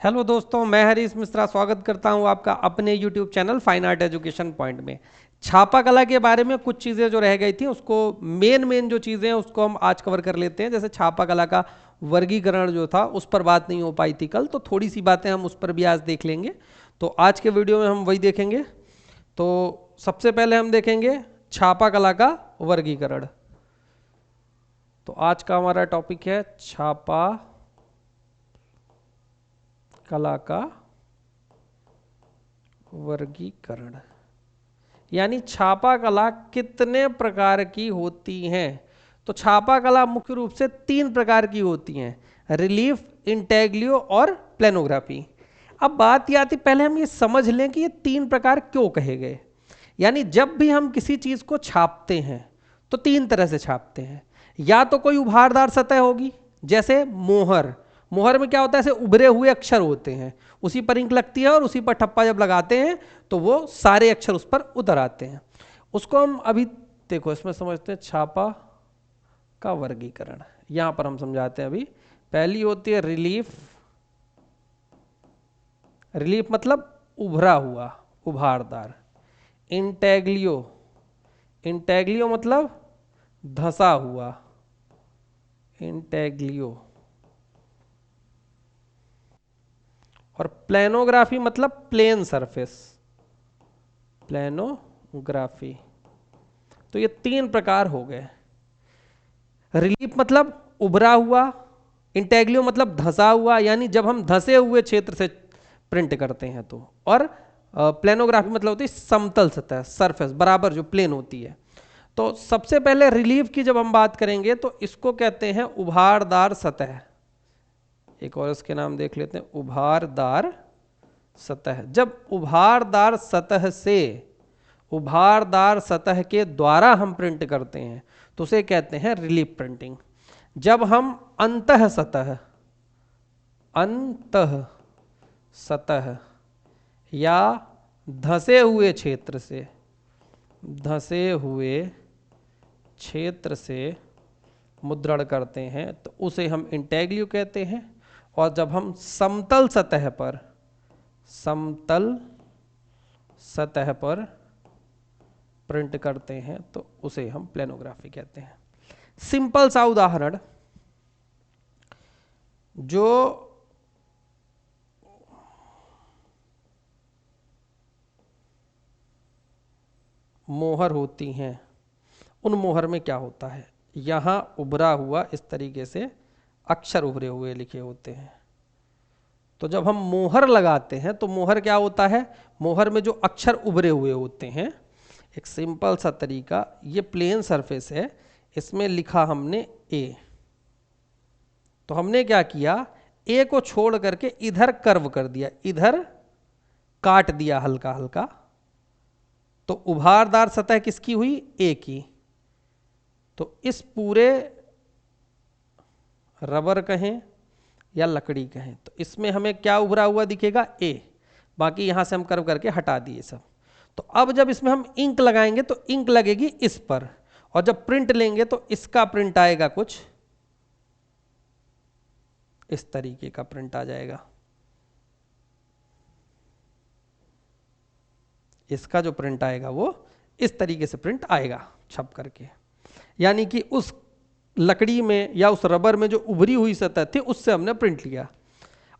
Hello दोस्तों, मैं हरीश मिश्रा स्वागत करता हूं आपका अपने YouTube channel fine art education point में। छापा कला के बारे में कुछ चीज़ें जो रह गई थी उसको मेन जो चीज़ें हैं उसको हम आज कवर कर लेते हैं। जैसे छापा कला का वर्गीकरण जो था उस पर बात नहीं हो पाई थी कल, तो थोड़ी सी बातें हम उस पर भी आज देख लेंगे। तो आज के वीडियो में हम वही देखेंगे। तो सबसे पहले हम देखेंगे छापा कला का वर्गीकरण। तो आज का हमारा टॉपिक है छापा कला का वर्गीकरण, यानी छापा कला कितने प्रकार की होती हैं। तो छापा कला मुख्य रूप से 3 प्रकार की होती हैं, रिलीफ, इंटेग्लियो और प्लेनोग्राफी। अब बात ये आती, पहले हम ये समझ लें कि ये 3 प्रकार क्यों कहे गए। यानी जब भी हम किसी चीज को छापते हैं तो 3 तरह से छापते हैं। या तो कोई उभारदार सतह होगी, जैसे मोहर। मोहर में क्या होता है, ऐसे उभरे हुए अक्षर होते हैं, उसी पर इंक लगती है और उसी पर ठप्पा जब लगाते हैं तो वो सारे अक्षर उस पर उतर आते हैं। उसको हम अभी देखो इसमें समझते हैं छापा का वर्गीकरण। यहां पर हम समझाते हैं। अभी पहली होती है रिलीफ। रिलीफ मतलब उभरा हुआ, उभारदार। इंटेग्लियो, इंटेग्लियो मतलब धंसा हुआ, इंटेग्लियो। और प्लेनोग्राफी मतलब प्लेन सरफेस, प्लेनोग्राफी। तो ये 3 प्रकार हो गए। रिलीफ मतलब उभरा हुआ, इंटेग्लियो मतलब धंसा हुआ, यानी जब हम धंसे हुए क्षेत्र से प्रिंट करते हैं तो, और प्लेनोग्राफी मतलब होती है समतल सतह, सरफेस, बराबर जो प्लेन होती है। तो सबसे पहले रिलीफ की जब हम बात करेंगे तो इसको कहते हैं उभारदार सतह। एक और इसके नाम देख लेते हैं, उभारदार सतह। जब उभारदार सतह से, उभारदार सतह के द्वारा हम प्रिंट करते हैं तो उसे कहते हैं रिलीफ प्रिंटिंग। जब हम अंतः सतह, अंतः सतह या धंसे हुए क्षेत्र से, धंसे हुए क्षेत्र से मुद्रण करते हैं तो उसे हम इंटेग्लियो कहते हैं। और जब हम समतल सतह पर, समतल सतह पर प्रिंट करते हैं तो उसे हम प्लेनोग्राफी कहते हैं। सिंपल सा उदाहरण, जो मोहर होती हैं उन मोहर में क्या होता है, यहां उभरा हुआ इस तरीके से अक्षर उभरे हुए लिखे होते हैं। तो जब हम मोहर लगाते हैं तो मोहर क्या होता है, मोहर में जो अक्षर उभरे हुए होते हैं, एक सिंपल सा तरीका, ये प्लेन सरफेस है, इसमें लिखा हमने ए। तो हमने क्या किया, ए को छोड़ करके इधर कर्व कर दिया, इधर काट दिया हल्का हल्का। तो उभारदार सतह किसकी हुई, ए की। तो इस पूरे रबर कहें या लकड़ी कहें तो इसमें हमें क्या उभरा हुआ दिखेगा, ए। बाकी यहां से हम कर्व करके हटा दिए सब। तो अब जब इसमें हम इंक लगाएंगे तो इंक लगेगी इस पर, और जब प्रिंट लेंगे तो इसका प्रिंट आएगा, कुछ इस तरीके का प्रिंट आ जाएगा। इसका जो प्रिंट आएगा वो इस तरीके से प्रिंट आएगा छप करके। यानी कि उस लकड़ी में या उस रबर में जो उभरी हुई सतह थी उससे हमने प्रिंट लिया।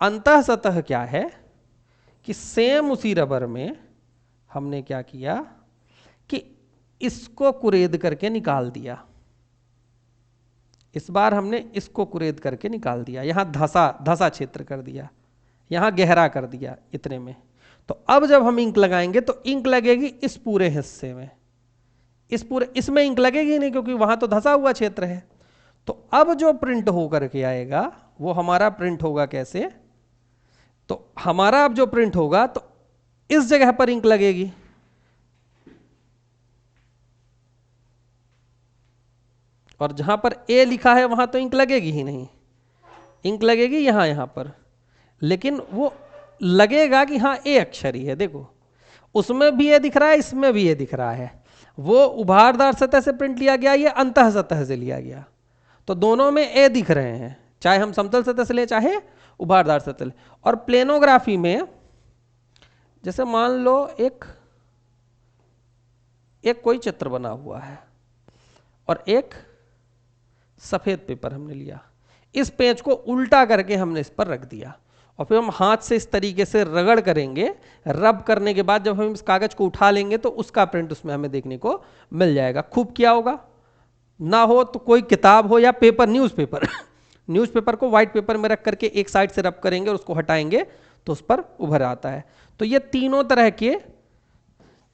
अंतः सतह क्या है कि सेम उसी रबर में हमने क्या किया कि इसको कुरेद करके निकाल दिया। इस बार हमने इसको कुरेद करके निकाल दिया, यहां धसा धसा क्षेत्र कर दिया, यहां गहरा कर दिया इतने में। तो अब जब हम इंक लगाएंगे तो इंक लगेगी इस पूरे हिस्से में, इस पूरे, इसमें इंक लगेगी नहीं क्योंकि वहां तो धसा हुआ क्षेत्र है। तो अब जो प्रिंट होकर के आएगा वो हमारा प्रिंट होगा कैसे, तो हमारा अब जो प्रिंट होगा तो इस जगह पर इंक लगेगी, और जहां पर ए लिखा है वहां तो इंक लगेगी ही नहीं, इंक लगेगी यहां पर। लेकिन वो लगेगा कि हाँ ए अक्षर ही है, देखो उसमें भी ए दिख रहा है, इसमें भी ए दिख रहा है। वो उभारदार सतह से प्रिंट लिया गया, ये अंतः सतह से लिया गया, तो दोनों में ए दिख रहे हैं, चाहे हम समतल सतह से लें चाहे उभारदार सतह। और प्लेनोग्राफी में जैसे मान लो एक कोई चित्र बना हुआ है और एक सफेद पेपर हमने लिया, इस पेज को उल्टा करके हमने इस पर रख दिया और फिर हम हाथ से इस तरीके से रगड़ करेंगे। रब करने के बाद जब हम इस कागज को उठा लेंगे तो उसका प्रिंट उसमें हमें देखने को मिल जाएगा। खूब किया होगा ना, हो तो कोई किताब हो या पेपर, न्यूज़पेपर न्यूज़पेपर को व्हाइट पेपर में रख करके एक साइड से रब करेंगे और उसको हटाएंगे तो उस पर उभर आता है। तो ये तीनों तरह के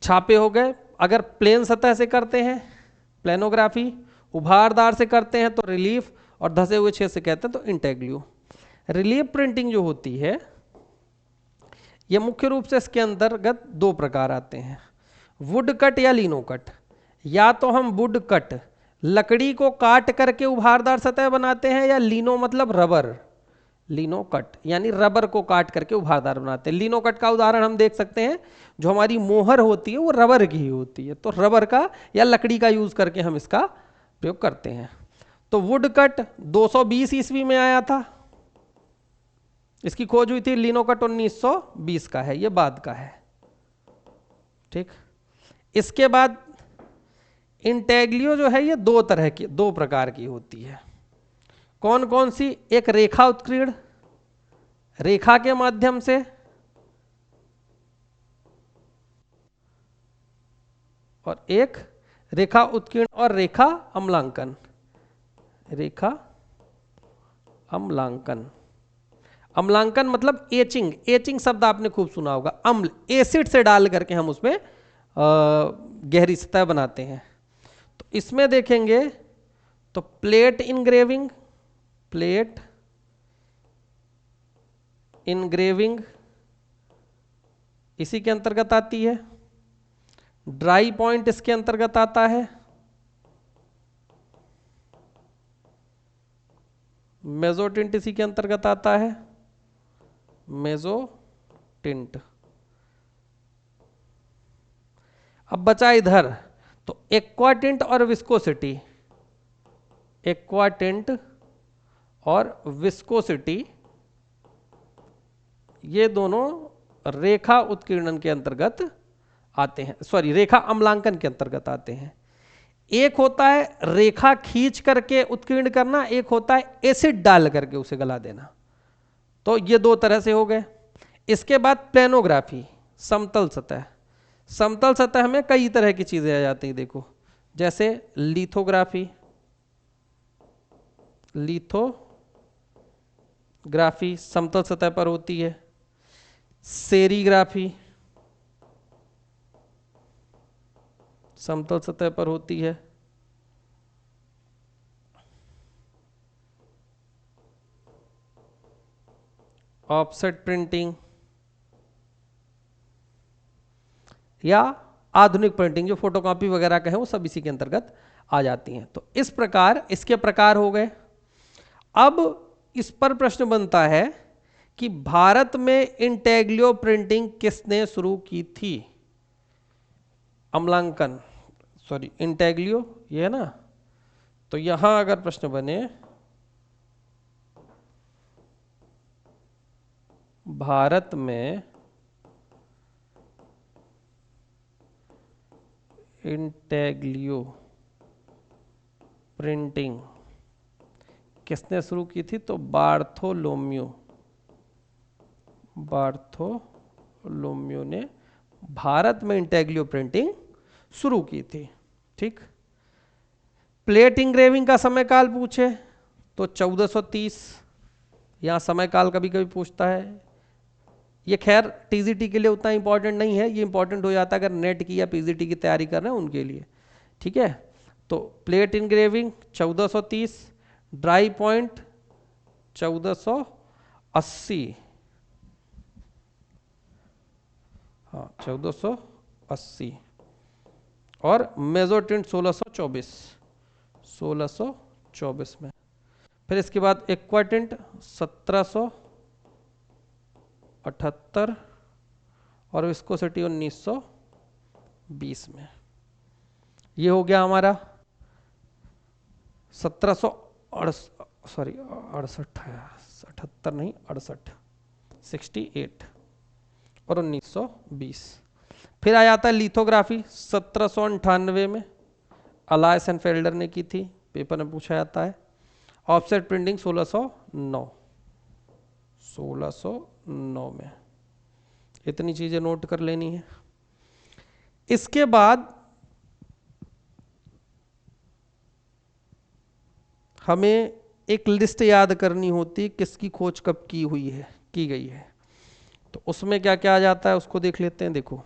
छापे हो गए। अगर प्लेन सतह से करते हैं प्लेनोग्राफी, उभारदार से करते हैं तो रिलीफ, और धसे हुए छेद से कहते हैं तो इंटेग्लियो। रिलीफ प्रिंटिंग जो होती है ये मुख्य रूप से इसके अंतर्गत दो प्रकार आते हैं, वुड कट या लिनो कट। या तो हम वुड कट लकड़ी को काट करके उभारदार सतह बनाते हैं, या लिनो मतलब रबर, लिनो कट यानी रबर को काट करके उभारदार बनाते हैं। लिनो कट का उदाहरण हम देख सकते हैं, जो हमारी मोहर होती है वो रबर की ही होती है, तो रबर का या लकड़ी का यूज करके हम इसका प्रयोग करते हैं। तो वुड कट 220 ईस्वी में आया था, इसकी खोज हुई थी। लिनो कट 1920 का है, ये बाद का है। ठीक, इसके बाद इंटेग्लियो जो है ये दो प्रकार की होती है। कौन कौन सी? एक रेखा उत्कीर्ण, रेखा के माध्यम से, और एक रेखा उत्कीर्ण और रेखा अम्लांकन। रेखा अम्लांकन, अम्लांकन मतलब एचिंग, एचिंग शब्द आपने खूब सुना होगा। अम्ल, एसिड से डाल करके हम उसमें गहरी सतह बनाते हैं। तो इसमें देखेंगे तो प्लेट इनग्रेविंग, प्लेट इनग्रेविंग इसी के अंतर्गत आती है। ड्राई पॉइंट इसके अंतर्गत आता है। मेजोटिंट इसी के अंतर्गत आता है, मेजोटिंट। अब बचा इधर तो एक्वाटिंट और विस्कोसिटी, एक्वाटिंट और विस्कोसिटी ये दोनों रेखा उत्कीर्णन के अंतर्गत आते हैं, सॉरी रेखा अम्लांकन के अंतर्गत आते हैं। एक होता है रेखा खींच करके उत्कीर्ण करना, एक होता है एसिड डाल करके उसे गला देना। तो ये दो तरह से हो गए। इसके बाद प्लेनोग्राफी, समतल सतह। समतल सतह में कई तरह की चीजें आ जाती हैं, देखो जैसे लिथोग्राफी, लिथोग्राफी समतल सतह पर होती है। सेरीग्राफी समतल सतह पर होती है। ऑफसेट प्रिंटिंग या आधुनिक प्रिंटिंग जो फोटोकॉपी वगैरह का है वो सब इसी के अंतर्गत आ जाती हैं। तो इस प्रकार इसके प्रकार हो गए। अब इस पर प्रश्न बनता है कि भारत में इंटेग्लियो प्रिंटिंग किसने शुरू की थी? अम्लांकन, सॉरी इंटेग्लियो ये है ना, तो यहां अगर प्रश्न बने भारत में इंटेग्लियो प्रिंटिंग किसने शुरू की थी, तो बार्थोलोम्यू ने भारत में इंटेग्लियो प्रिंटिंग शुरू की थी। ठीक, प्लेट इंग्रेविंग का समय काल पूछे तो 1430, यहां समय काल कभी कभी पूछता है। ये खैर टीजीटी के लिए उतना इंपॉर्टेंट नहीं है, ये इंपॉर्टेंट हो जाता है अगर नेट की या पीजीटी की तैयारी कर रहे हैं उनके लिए। ठीक है, तो प्लेट इंग्रेविंग 1430, ड्राई पॉइंट 1480, हाँ 1480, और मेजोटिंट 1624 में। फिर इसके बाद एक्वाटिंट 1778 और विस्कोसिटी 1920 में। ये हो गया हमारा सॉरी 68 है, 78 नहीं 68, 68 और 1920। फिर आ जाता है लिथोग्राफी 1798 में अलायसेनफेल्डर ने की थी, पेपर में पूछा जाता है। ऑफसेट प्रिंटिंग 1609 में। इतनी चीजें नोट कर लेनी है। इसके बाद हमें एक लिस्ट याद करनी होती किसकी खोज कब की हुई है, की गई है। तो उसमें क्या क्या आ जाता है उसको देख लेते हैं। देखो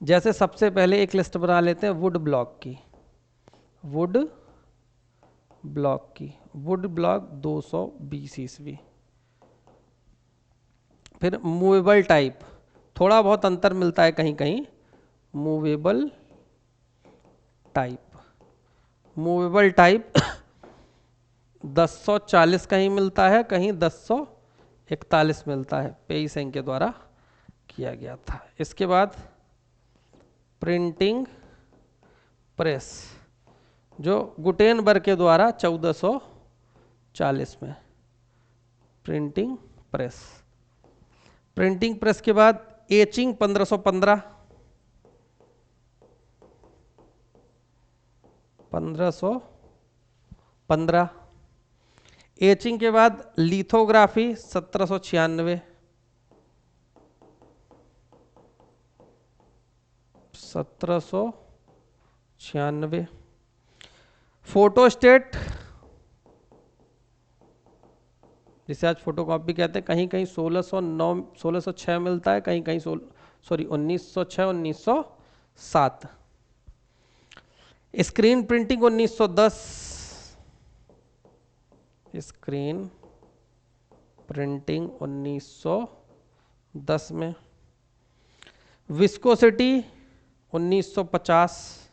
जैसे सबसे पहले एक लिस्ट बना लेते हैं वुड ब्लॉक की, वुड ब्लॉक 220 ईस्वी। फिर मूवेबल टाइप, थोड़ा बहुत अंतर मिलता है कहीं कहीं। मूवेबल टाइप 1040 कहीं मिलता है, कहीं 1041 मिलता है, पेई सेंग के द्वारा किया गया था। इसके बाद प्रिंटिंग प्रेस जो गुटेनबर्ग के द्वारा 1440 में। प्रिंटिंग प्रेस के बाद एचिंग 1515। एचिंग के बाद लिथोग्राफी 1796। फोटोस्टेट जिसे आज फोटोकॉपी कहते हैं, कहीं कहीं 1606 मिलता है, कहीं कहीं 1906 1907। स्क्रीन प्रिंटिंग 1910, स्क्रीन प्रिंटिंग 1910 में। विस्कोसिटी 1950,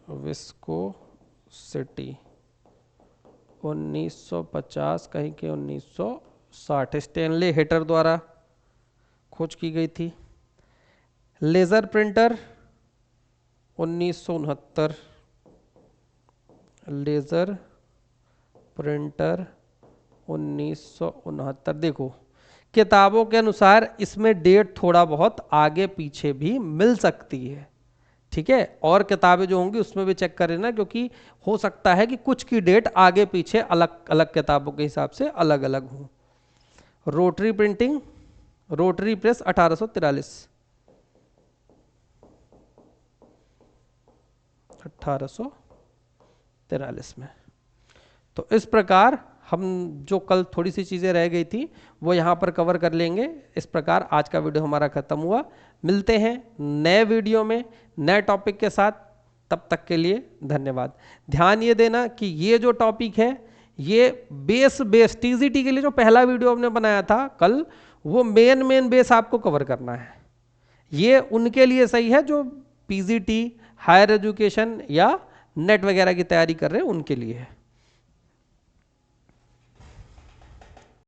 विस्कोसिटी 1950, कहीं के 1960। स्टेनले हेटर द्वारा खोज की गई थी। Laser printer 1969, laser printer 1969। देखो किताबों के अनुसार इसमें डेट थोड़ा बहुत आगे पीछे भी मिल सकती है, ठीक है। और किताबें जो होंगी उसमें भी चेक कर लेना, क्योंकि हो सकता है कि कुछ की डेट आगे पीछे अलग अलग किताबों के हिसाब से अलग अलग हो। रोटरी प्रिंटिंग, रोटरी प्रेस 1843 में। तो इस प्रकार हम जो कल थोड़ी सी चीज़ें रह गई थी वो यहाँ पर कवर कर लेंगे। इस प्रकार आज का वीडियो हमारा खत्म हुआ। मिलते हैं नए वीडियो में नए टॉपिक के साथ, तब तक के लिए धन्यवाद। ध्यान ये देना कि ये जो टॉपिक है ये बेस टीजीटी के लिए जो पहला वीडियो हमने बनाया था कल, वो मेन बेस आपको कवर करना है। ये उनके लिए सही है जो पीजीटी, हायर एजुकेशन या नेट वगैरह की तैयारी कर रहे हैं, उनके लिए है।